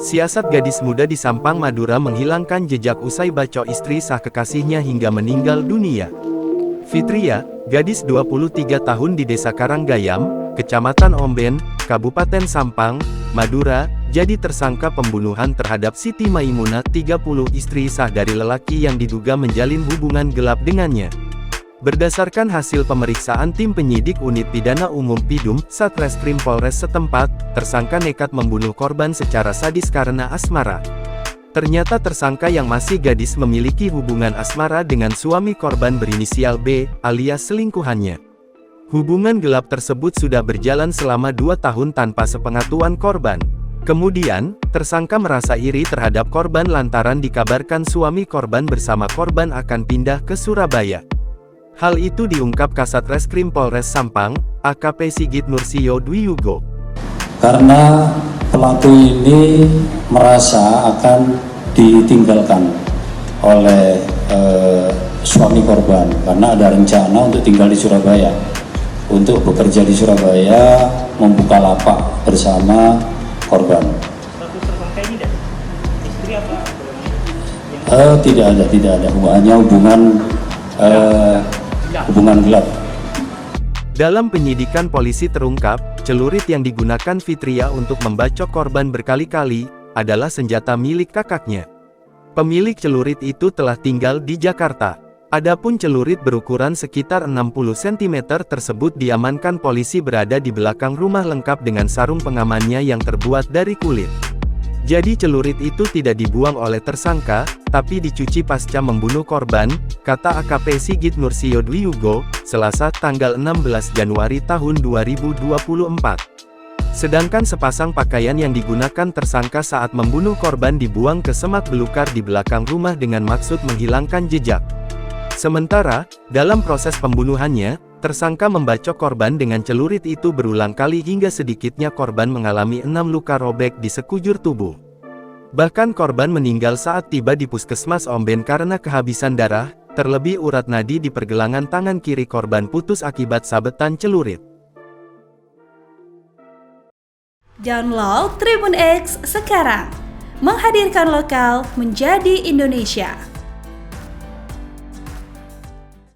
Siasat gadis muda di Sampang, Madura menghilangkan jejak usai bacok istri sah kekasihnya hingga meninggal dunia. Fitria, gadis 23 tahun di Desa Karanggayam, Kecamatan Omben, Kabupaten Sampang, Madura, jadi tersangka pembunuhan terhadap Siti Maimunah 30, istri sah dari lelaki yang diduga menjalin hubungan gelap dengannya. Berdasarkan hasil pemeriksaan tim penyidik Unit Pidana Umum Pidum, Satreskrim Polres setempat, tersangka nekat membunuh korban secara sadis karena asmara. Ternyata tersangka yang masih gadis memiliki hubungan asmara dengan suami korban berinisial B, alias selingkuhannya. Hubungan gelap tersebut sudah berjalan selama 2 tahun tanpa sepengetahuan korban. Kemudian, tersangka merasa iri terhadap korban lantaran dikabarkan suami korban bersama korban akan pindah ke Surabaya. Hal itu diungkap Kasat Reskrim Polres Sampang, AKP Sigit Nursio Dwiyugo. Karena pelaku ini merasa akan ditinggalkan oleh suami korban, karena ada rencana untuk tinggal di Surabaya, untuk bekerja di Surabaya, membuka lapak bersama korban. Status tersangka ini dan istri apa? Tidak ada, hanya hubungan gelap. Dalam penyidikan polisi terungkap, celurit yang digunakan Fitria untuk membacok korban berkali-kali, adalah senjata milik kakaknya. Pemilik celurit itu telah tinggal di Jakarta. Adapun celurit berukuran sekitar 60 cm tersebut diamankan polisi berada di belakang rumah lengkap dengan sarung pengamannya yang terbuat dari kulit. Jadi celurit itu tidak dibuang oleh tersangka, tapi dicuci pasca membunuh korban, kata AKP Sigit Nursio Dwiyugo, Selasa tanggal 16 Januari tahun 2024. Sedangkan sepasang pakaian yang digunakan tersangka saat membunuh korban dibuang ke semak belukar di belakang rumah dengan maksud menghilangkan jejak. Sementara, dalam proses pembunuhannya, tersangka membacok korban dengan celurit itu berulang kali hingga sedikitnya korban mengalami 6 luka robek di sekujur tubuh. Bahkan korban meninggal saat tiba di Puskesmas Omben karena kehabisan darah, terlebih urat nadi di pergelangan tangan kiri korban putus akibat sabetan celurit. Download Tribun X sekarang, menghadirkan lokal menjadi Indonesia.